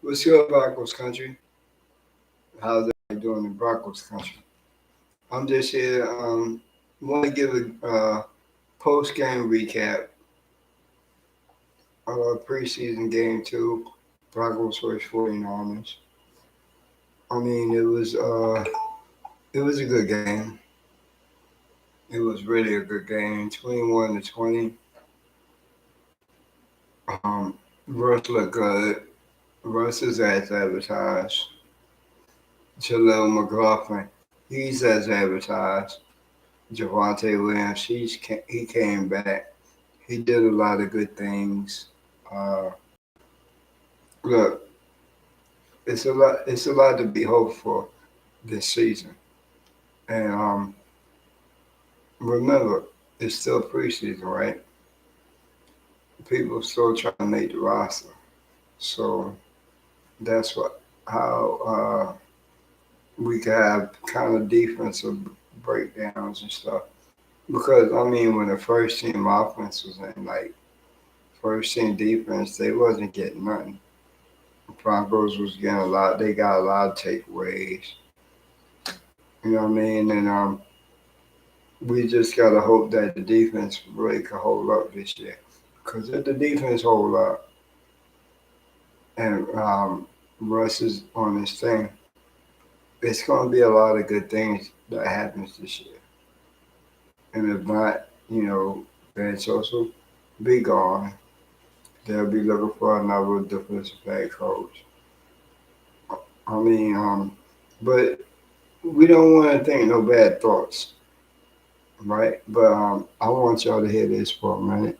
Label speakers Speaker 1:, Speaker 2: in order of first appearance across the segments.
Speaker 1: What's your Broncos country? How's everybody doing in Broncos country? I'm just here. Want to give a post game recap of our preseason game two, Broncos vs 49ers. I mean, it was a good game. It was really a good game, 21-20. Um, Russ looked good. Russ is as advertised. Jaleel McLaughlin, he's as advertised. Javante Williams, he came back. He did a lot of good things. Uh, Look, it's a lot. It's a lot to be hoped for this season. And remember, it's still preseason, right? People still trying to make the roster. So that's what how we can have kind of defensive breakdowns and stuff. Because I mean, when the first team offense was in, like first team defense, they wasn't getting nothing. The Broncos was getting a lot. They got a lot of takeaways. You know what I mean? And we just gotta hope that the defense really can hold up this year. Because if the defense hold up and Russ is on this thing, it's gonna be a lot of good things that happens this year. And if not, Ben Sosa be gone. They'll be looking for another defensive back coach. I mean, but we don't want to think no bad thoughts, right? But I want y'all to hear this for a minute.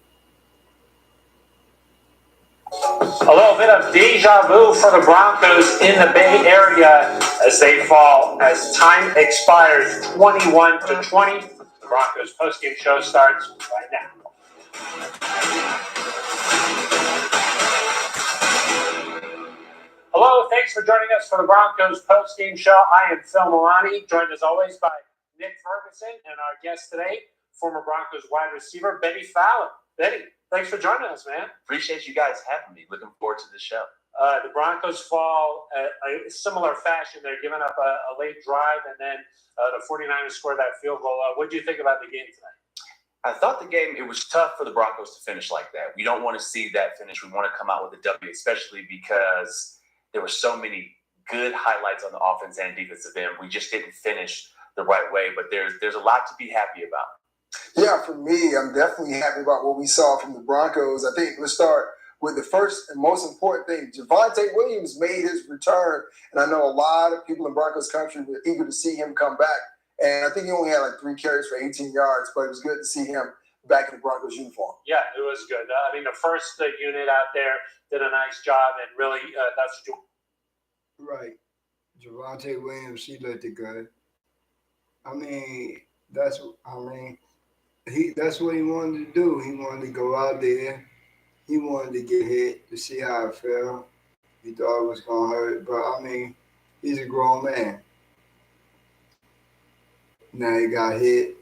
Speaker 2: A little bit of deja vu for the Broncos in the Bay Area as they fall as time expires 21-20. The Broncos postgame show starts right now. Hello, thanks for joining us for the Broncos postgame show. I am Phil Milani, joined as always by Nick Ferguson and our guest today, former Broncos wide receiver Benny Fallon. Benny, thanks for joining us, man.
Speaker 3: Appreciate you guys having me. Looking forward to the show.
Speaker 2: The Broncos fall a similar fashion. They're giving up a late drive, and then the 49ers score that field goal. What do you think about the game tonight?
Speaker 3: I thought the game, it was tough for the Broncos to finish like that. We don't want to see that finish. We want to come out with a W, especially because there were so many good highlights on the offense and defensive end. We just didn't finish the right way, but there's a lot to be happy about.
Speaker 4: Yeah, for me, I'm definitely happy about what we saw from the Broncos. I think let's start with the first and most important thing. Javante Williams made his return, and I know a lot of people in Broncos country were eager to see him come back. And I think he only had like 3 carries for 18 yards, but it was good to see him back in the Broncos uniform.
Speaker 2: Yeah, it was good. I mean, the first unit out there did a nice job, and really that's
Speaker 1: right. Javante Williams, he looked good. I mean, that's what he wanted to do. He wanted to go out there. He wanted to get hit to see how it felt. He thought it was gonna hurt, but I mean, he's a grown man. Now he got hit,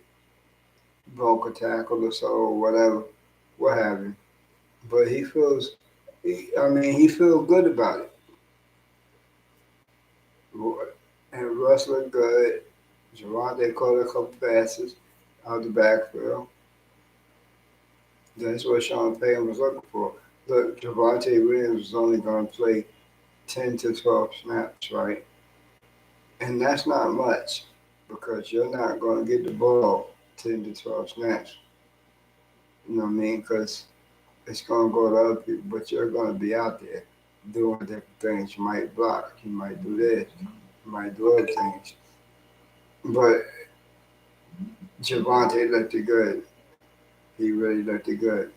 Speaker 1: broke a tackle or so, or whatever, what have you. But he feels good about it. And Russ looked good. Javante caught a couple passes out the backfield. That's what Sean Payton was looking for. Look, Javante Williams was only going to play 10 to 12 snaps, right? And that's not much because you're not going to get the ball 10 to 12 snaps. You know what I mean? Because it's going to go to other people, but you're going to be out there doing different things. You might block. You might do this. You might do other things. But Javante looked good. He really looked good.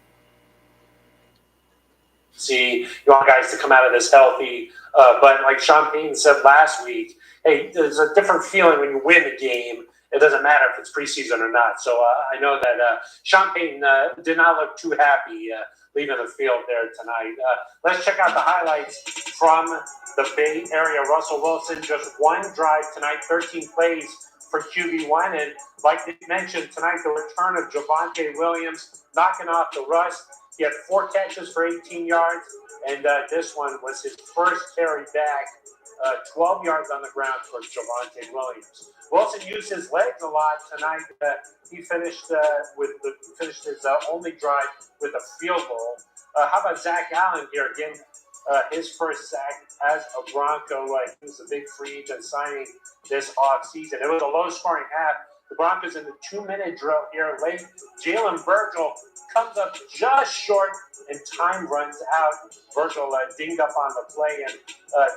Speaker 2: See, you want guys to come out of this healthy. But like Sean Payton said last week, hey, there's a different feeling when you win the game. It doesn't matter if it's preseason or not. So I know that Sean Payton did not look too happy leaving the field there tonight. Let's check out the highlights from the Bay Area. Russell Wilson, just one drive tonight, 13 plays for QB1. And like you mentioned tonight, the return of Javante Williams, knocking off the rust. He had 4 catches for 18 yards, and this one was his first carry back, 12 yards on the ground for Javonte Williams. Wilson used his legs a lot tonight. He finished his only drive with a field goal. How about Zach Allen here getting his first sack as a Bronco? He was a big free agent signing this offseason. It was a low-scoring half. The Broncos in the 2-minute drill here late. Jalen Virgil comes up just short, and time runs out. Virgil dinged up on the play, and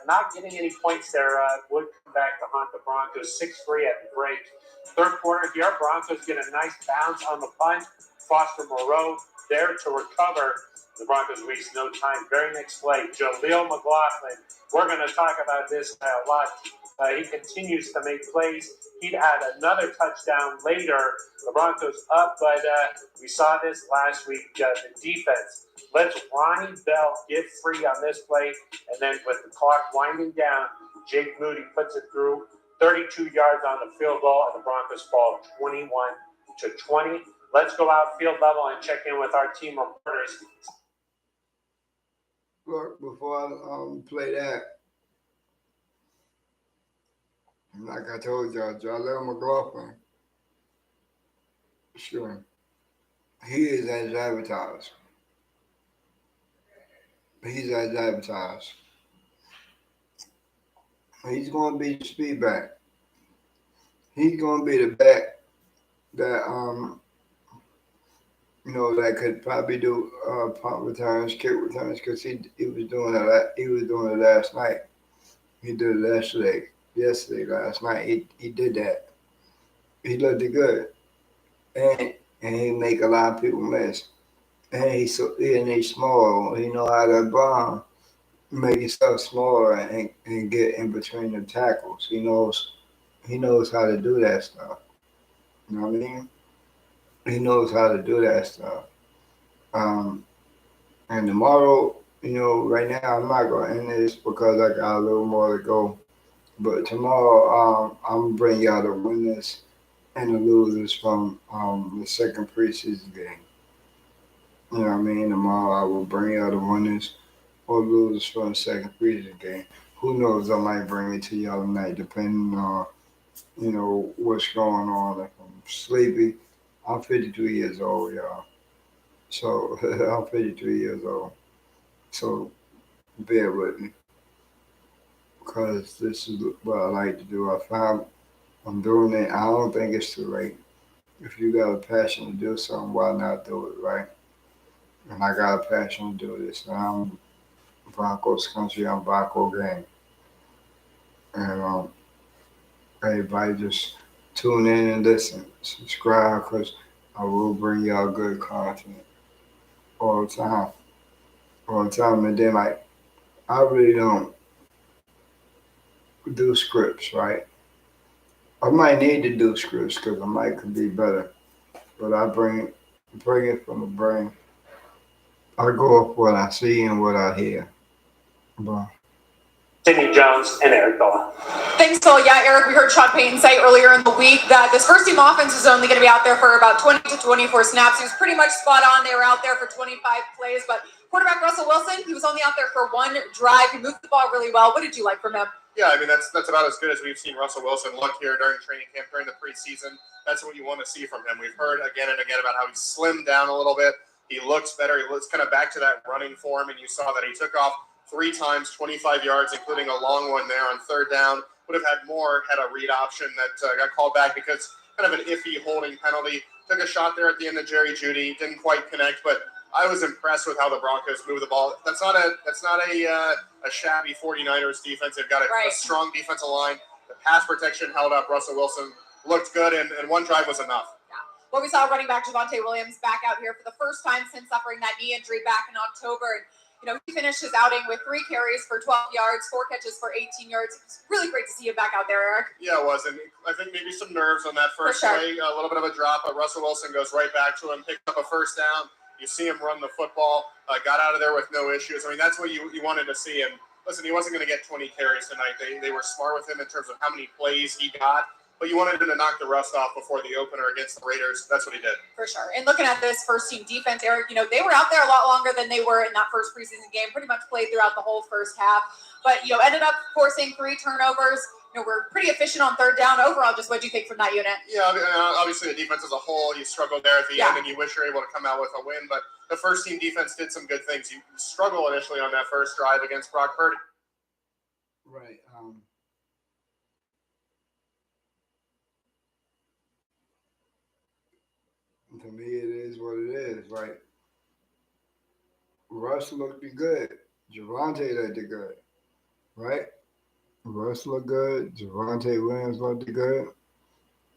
Speaker 2: not getting any points there would come back to haunt the Broncos. 6-3 at the break. Third quarter here, Broncos get a nice bounce on the punt. Foster Moreau there to recover. The Broncos waste no time. Very next play, Jaleel McLaughlin. We're going to talk about this a lot. He continues to make plays. He'd add another touchdown later. The Broncos up, but we saw this last week. The defense lets Ronnie Bell get free on this play, and then with the clock winding down, Jake Moody puts it through. 32 yards on the field goal, and the Broncos fall 21-20. Let's go out field level and check in with our team reporters.
Speaker 1: Look, before I play that, like I told y'all, Jaleel McLaughlin, sure, he is as advertised. He's as advertised. He's going to be the speed back. He's going to be the back that that could probably do punt returns, kick returns, because he was doing it. He was doing it last night. He did it last night. He did that. He looked good, and he make a lot of people miss. And he's small. He know how to bomb, make himself smaller and get in between the tackles. He knows how to do that stuff. You know what I mean? He knows how to do that stuff. And tomorrow, right now I'm not going to end this because I got a little more to go. But tomorrow, I'm going to bring y'all the winners and the losers from the second preseason game. You know what I mean? Tomorrow I will bring y'all the winners or losers from the second preseason game. Who knows? I might bring it to y'all tonight, depending on, what's going on. If I'm sleepy. I'm 52 years old, y'all. So I'm 52 years old. So bear with me, because this is what I like to do. I'm doing it. I don't think it's too late. If you got a passion to do something, why not do it, right? And I got a passion to do this. And I'm Broncos country. I'm Bronco gang. And everybody just tune in and listen. Subscribe, because I will bring y'all good content all the time. And then, I really don't do scripts, right? I might need to do scripts because I could be better. But I bring it from the brain. I go off what I see and what I hear. But
Speaker 2: Sidney Jones and Eric Boa.
Speaker 5: Thanks, Phil. Yeah, Eric, we heard Sean Payton say earlier in the week that this first team offense is only going to be out there for about 20 to 24 snaps. He was pretty much spot on. They were out there for 25 plays, but quarterback Russell Wilson, he was only out there for one drive. He moved the ball really well. What did you like from him?
Speaker 6: Yeah, I mean, that's about as good as we've seen Russell Wilson look here during training camp, during the preseason. That's what you want to see from him. We've heard again and again about how he slimmed down a little bit. He looks better. He looks kind of back to that running form, and you saw that he took off 3 times, 25 yards, including a long one there on third down. Would have had more had a read option that got called back because kind of an iffy holding penalty. Took a shot there at the end of Jerry Jeudy. Didn't quite connect, but I was impressed with how the Broncos move the ball. That's not a shabby 49ers defense. They've got a strong defensive line. The pass protection held up. Russell Wilson looked good, and one drive was enough.
Speaker 5: Yeah. Well, we saw running back Javonte Williams back out here for the first time since suffering that knee injury back in October. And, he finished his outing with 3 carries for 12 yards, 4 catches for 18 yards. It's really great to see you back out there, Eric.
Speaker 6: Yeah, it was. And I think maybe some nerves on that first play, a little bit of a drop, but Russell Wilson goes right back to him, picks up a first down. You see him run the football, got out of there with no issues. I mean, that's what you wanted to see. And listen, he wasn't going to get 20 carries tonight. They were smart with him in terms of how many plays he got. but you wanted him to knock the rust off before the opener against the Raiders. That's what he did.
Speaker 5: For sure. And looking at this first team defense, Eric, they were out there a lot longer than they were in that first preseason game, pretty much played throughout the whole first half, but, ended up forcing 3 turnovers. We're pretty efficient on third down overall. Just what do you think from that unit?
Speaker 6: Yeah, obviously the defense as a whole, you struggled there at the end, and you wish you were able to come out with a win, but the first team defense did some good things. You struggled initially on that first drive against Brock Purdy.
Speaker 1: Right. To me, it is what it is, right? Russ looked good. Javonte looked good, right? Russ looked good. Javonte Williams looked good.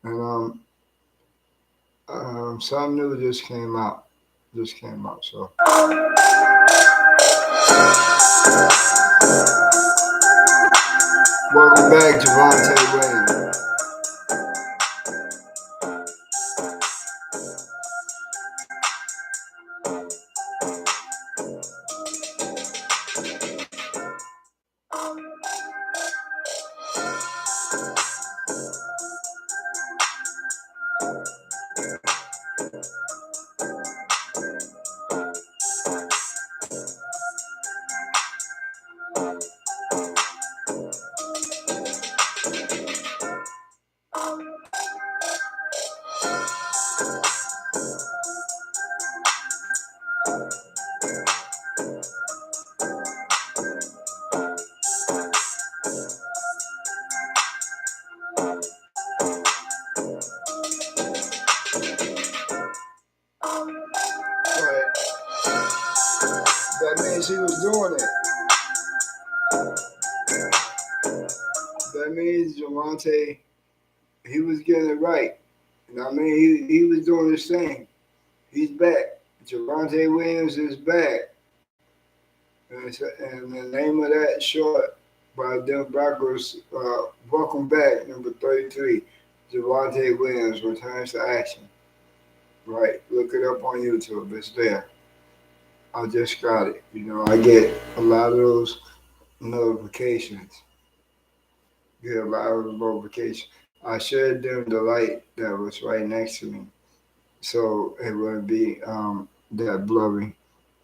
Speaker 1: And something new just came out. So welcome back, Javonte Williams. That means he was doing it. That means Javonte, he was getting it right. He was doing his thing. He's back. Javonte Williams is back. And the name of that short by them Broncos, welcome back, number 33, Javonte Williams returns to action. Right, look it up on YouTube. It's there. I just got it. I get a lot of those notifications. Get a lot of those notifications. I shared them the light that was right next to me, so it wouldn't be that blurry.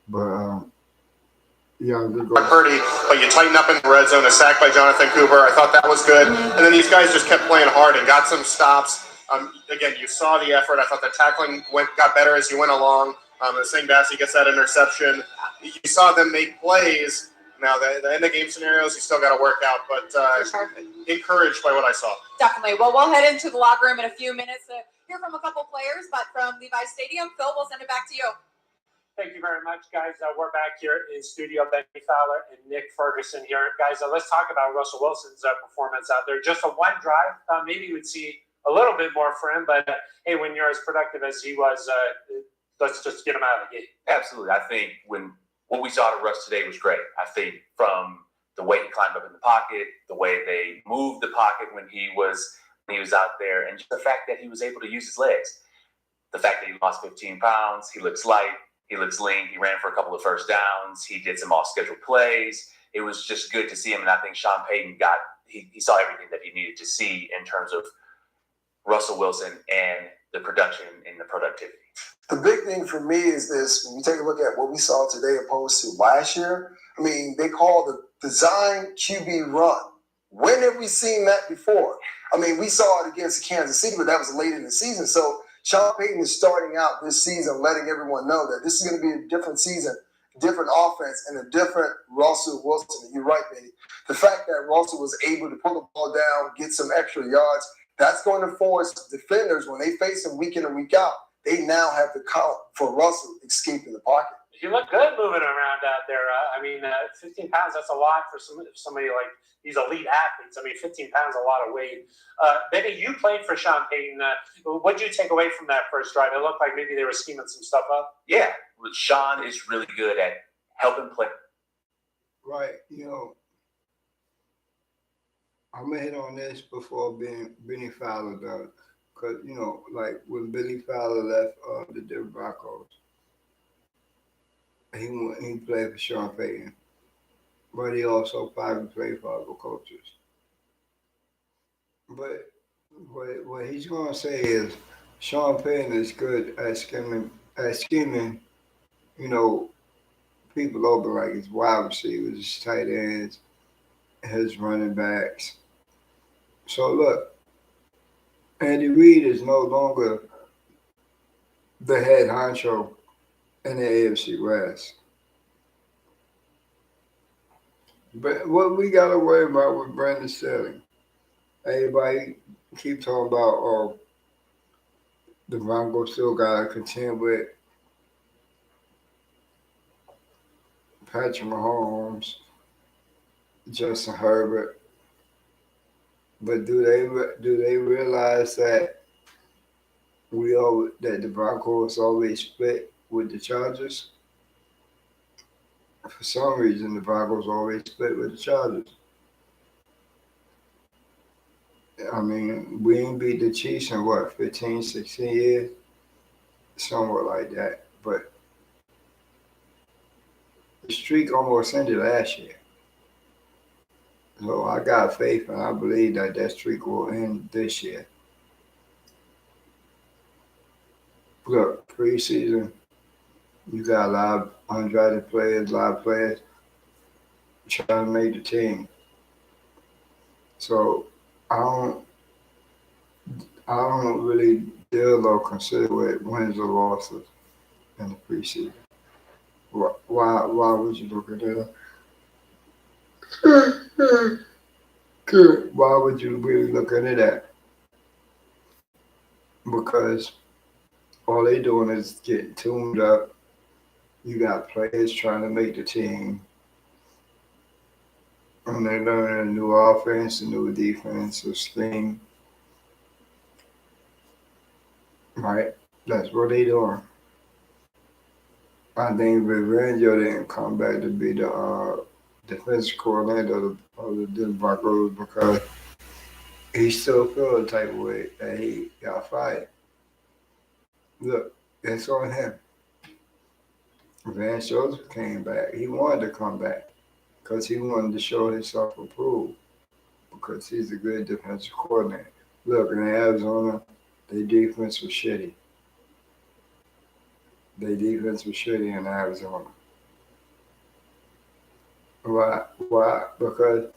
Speaker 1: But
Speaker 6: Purdy, but you tighten up in the red zone. A sack by Jonathan Cooper. I thought that was good. And then these guys just kept playing hard and got some stops. Again, you saw the effort. I thought the tackling got better as you went along. St. Bassey gets that interception. You saw them make plays. Now, the end of game scenarios, you still got to work out, but encouraged by what I saw.
Speaker 5: Definitely. Well, we'll head into the locker room in a few minutes to hear from a couple players, but from Levi Stadium, Phil, we'll send it back to you.
Speaker 2: Thank you very much, guys. We're back here in studio. Benny Fowler and Nick Ferguson here. Guys, let's talk about Russell Wilson's performance out there. Just a one drive. Maybe we'd see a little bit more for him, but hey, when you're as productive as he was, let's just get him out of the gate.
Speaker 3: Absolutely. I think what we saw out of Russ today was great. I think from the way he climbed up in the pocket, the way they moved the pocket when he was out there, and just the fact that he was able to use his legs. The fact that he lost 15 pounds, he looks light. He looks lean. He ran for a couple of first downs. He did some off-schedule plays. It was just good to see him, and I think Sean Payton he saw everything that he needed to see in terms of Russell Wilson and the production and the productivity.
Speaker 4: The big thing for me is this: when you take a look at what we saw today opposed to last year, they call the design QB run. When have we seen that before? We saw it against Kansas City, but that was late in the season. So Sean Payton is starting out this season letting everyone know that this is going to be a different season, different offense, and a different Russell Wilson. You're right, Benny. The fact that Russell was able to pull the ball down, get some extra yards, that's going to force defenders, when they face him week in and week out, they now have to count for Russell escaping the pocket.
Speaker 2: He looked good moving around out there. 15 pounds, that's a lot for somebody like these elite athletes. 15 pounds, a lot of weight. Benny, you played for Sean Payton. What did you take away from that first drive? It looked like maybe they were scheming some stuff up.
Speaker 3: Yeah, Sean is really good at helping play.
Speaker 1: Right, I'm going to hit on this before Benny Fowler does. Because, like when Benny Fowler left the Denver Broncos, he played for Sean Payton, but he also probably played for other coaches. But what he's going to say is Sean Payton is good at scheming, you know, people open like his wide receivers, his tight ends, his running backs. So look, Andy Reid is no longer the head honcho in the AFC West. But what we got to worry about with Brandon Staley, everybody keep talking about, oh, the Broncos still got to contend with Patrick Mahomes, Justin Herbert. But do they realize that that the Broncos always split with the Chargers? For some reason, the Broncos always split with the Chargers. I mean, we ain't beat the Chiefs in what, 15, 16 years? Somewhat like that. But the streak almost ended last year. So I got faith and I believe that streak will end this year. Look, preseason, you got a lot of undrafted players, a lot of players trying to make the team. So I don't, I don't really deal or consider with wins or losses in the preseason. Why would you look at that? Good. Why would you really look into that? Because all they doing is getting tuned up. You got players trying to make the team, and they're learning a new offense, a new defensive scheme. Right? That's what they doing. I think Vivenjo didn't come back to be the defensive coordinator of the Denver Broncos because he still feel the type of way that he got fired. Look, it's on him. Vance Joseph came back. He wanted to come back because he wanted to show himself approved because he's a good defensive coordinator. Look, in Arizona, their defense was shitty. Their defense was shitty in Arizona. Why? Why? Because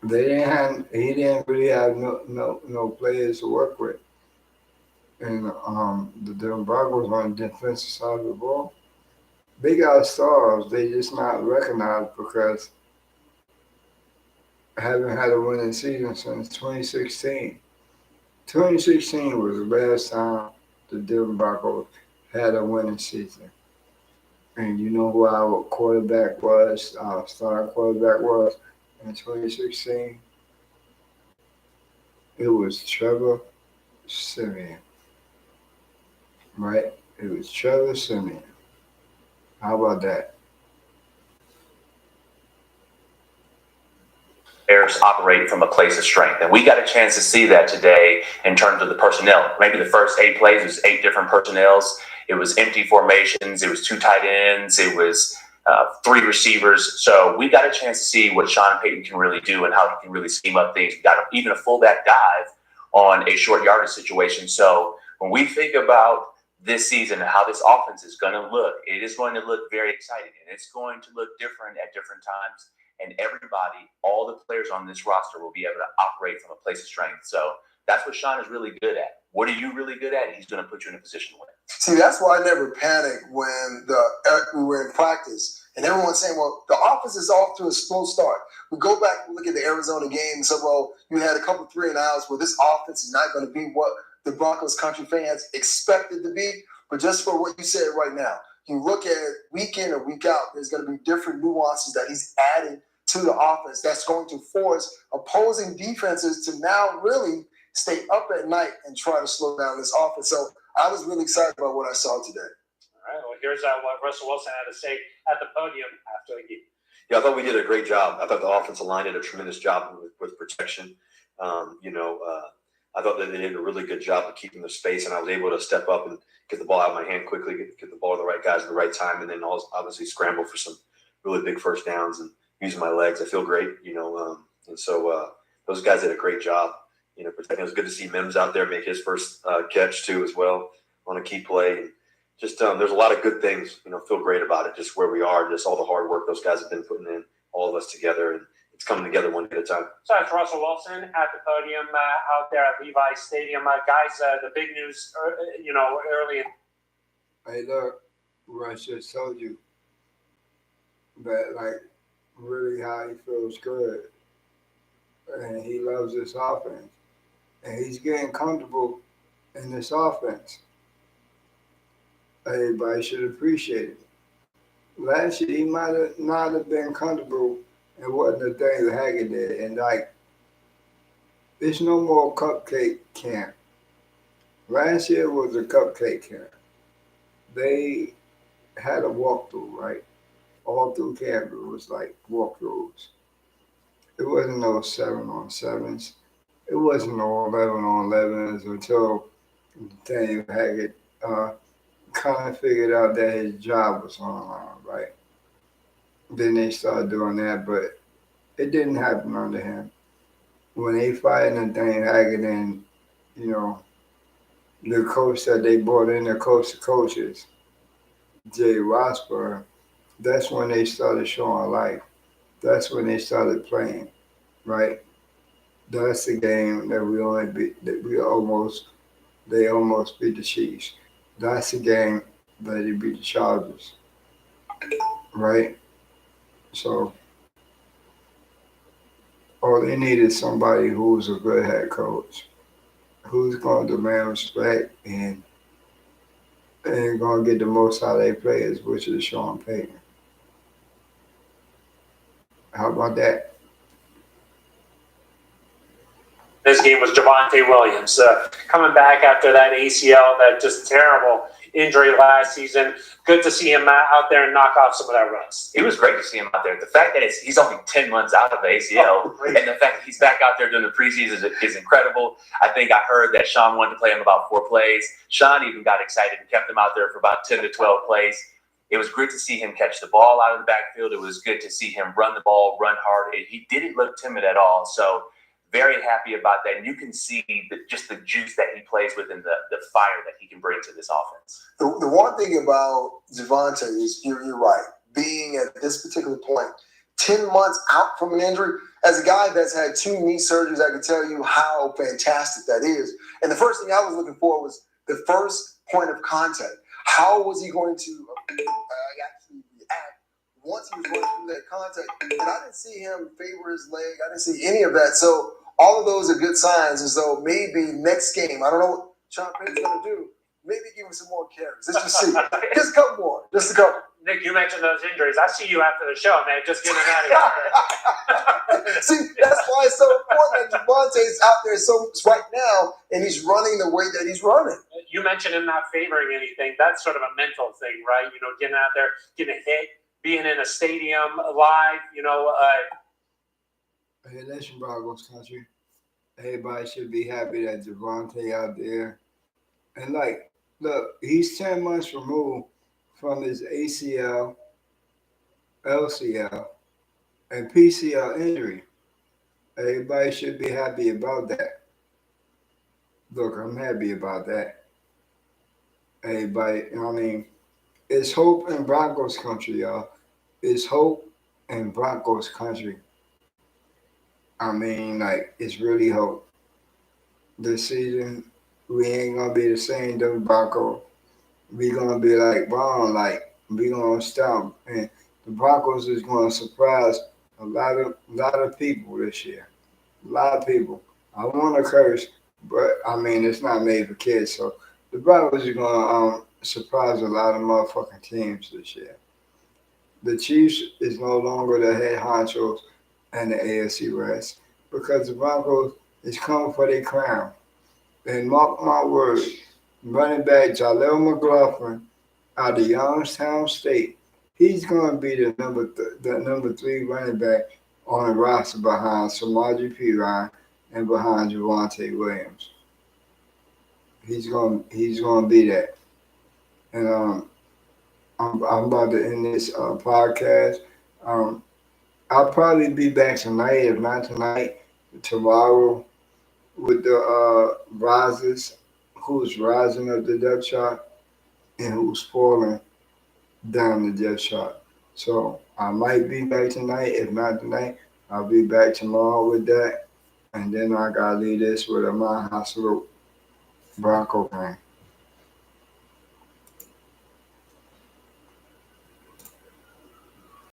Speaker 1: he didn't really have no players to work with. And the Denver Broncos on the defensive side of the ball, they got stars. They just not recognized because haven't had a winning season since 2016. 2016 was the last time the Denver Broncos had a winning season. And you know who our quarterback was, our starting quarterback was in 2016? It was Trevor Simeon, right? It was Trevor Simeon. How about that?
Speaker 3: Players operate from a place of strength. And we got a chance to see that today in terms of the personnel. Maybe the first 8 plays was 8 different personnels. It was empty formations. It was 2 tight ends. It was 3 receivers. So we got a chance to see what Sean Payton can really do and how he can really scheme up things. We got even a fullback dive on a short yardage situation. So when we think about this season and how this offense is going to look, it is going to look very exciting. And it's going to look different at different times. And everybody, all the players on this roster will be able to operate from a place of strength. So that's what Sean is really good at. What are you really good at? He's going to put you in a position to win.
Speaker 4: See, that's why I never panicked when we were in practice. And everyone's saying, well, the offense is off to a slow start. We go back and look at the Arizona game and say, well, you had a couple 3 and outs. Well, this offense is not going to be what the Broncos country fans expected to be. But just for what you said right now, you look at it week in or week out, there's going to be different nuances that he's adding to the offense that's going to force opposing defenses to now really stay up at night and try to slow down this offense. So I was really excited about what I saw today.
Speaker 2: All right, well, here's what Russell Wilson had to say at the podium after the game.
Speaker 7: Yeah, I thought we did a great job. I thought the offensive line did a tremendous job with protection. I thought that they did a really good job of keeping the space, and I was able to step up and get the ball out of my hand quickly, get the ball to the right guys at the right time, and then obviously scramble for some really big first downs and using my legs. I feel great, and so those guys did a great job. protecting. It was good to see Mims out there make his first catch too as well on a key play. And just there's a lot of good things. Feel great about it. Just where we are, just all the hard work those guys have been putting in, all of us together, and it's coming together one day at a time.
Speaker 2: So it's Russell Wilson at the podium out there at Levi's Stadium. Guys, the big news, early in.
Speaker 1: Hey, look, Russ just told you that, really how he feels good. And he loves this offense. And he's getting comfortable in this offense. Everybody should appreciate it. Last year, he might have not have been comfortable and wasn't the thing that Haggard did. And, there's no more cupcake camp. Last year was a cupcake camp. They had a walkthrough, right? All through camp, it was like walkthroughs. It wasn't no 7-on-7s. It wasn't no 11-on-11s until Daniel Haggard kind of figured out that his job was on the line, right? Then they started doing that, but it didn't happen under him. When they fired Nathaniel Haggard and, the coach that they brought in, the coach of coaches, Jay Rosberg, that's when they started showing life. That's when they started playing, right? That's the game that they almost beat the Chiefs. That's the game that they beat the Chargers, right? So all they need is somebody who's a good head coach, who's going to demand respect and going to get the most out of their players, which is Sean Payton. How about that?
Speaker 2: This game was Javonte Williams coming back after that ACL, that just terrible injury last season. Good to see him out there and knock off some of that rust.
Speaker 3: It was great to see him out there. The fact that he's only 10 months out of the ACL, and the fact that he's back out there during the preseason is incredible. I think I heard that Sean wanted to play him about 4 plays. Sean even got excited and kept him out there for about 10 to 12 plays. It was good to see him catch the ball out of the backfield. It was good to see him run the ball, run hard. He didn't look timid at all. So very happy about that. And you can see just the juice that he plays with and the fire that he can bring to this offense.
Speaker 4: The one thing about Javonte is you're right. Being at this particular point, 10 months out from an injury, as a guy that's had 2 knee surgeries, I can tell you how fantastic that is. And the first thing I was looking for was the first point of contact. How was he going to actually react once he was going through that contact? And I didn't see him favor his leg. I didn't see any of that. So all of those are good signs, as though maybe next game, I don't know what Sean Payton's going to do, maybe give him some more carries. Let's just see. Just a couple more. Just a couple.
Speaker 2: Nick, you mentioned those injuries. I see you after the show, man. Just getting out of here.
Speaker 4: See, that's why it's so important that Javonte's out there right now, and he's running the way that he's running.
Speaker 2: You mentioned him not favoring anything. That's sort of a mental thing, right? Getting out there, getting hit, being in a stadium live,
Speaker 1: Hey, listen, Broncos country. Everybody should be happy that Javonte out there. And look, he's 10 months removed from his ACL, LCL, and PCL injury. Everybody should be happy about that. Look, I'm happy about that. Everybody, it's hope in Broncos country, y'all. It's hope in Broncos country. It's really hope. This season, we ain't gonna be the same dumb Broncos. We gonna be like Brown, we gonna stop, and the Broncos is gonna surprise a lot of people this year. A lot of people. I want to curse, but it's not made for kids. So the Broncos are gonna surprise a lot of motherfucking teams this year. The Chiefs is no longer the head honchos and the AFC West, because the Broncos is coming for their crown. And mark my words, running back Jaleel McLaughlin out of Youngstown State, he's going to be the number 3 running back on the roster behind Samaje Perine and behind Javonte Williams. He's going to be that. And I'm about to end this podcast. I'll probably be back tonight, if not tonight, tomorrow. with the risers, who's rising up the depth chart and who's falling down the depth chart. So I might be back tonight. If not tonight, I'll be back tomorrow with that. And then I gotta leave this with a Mount Hospital Bronco game.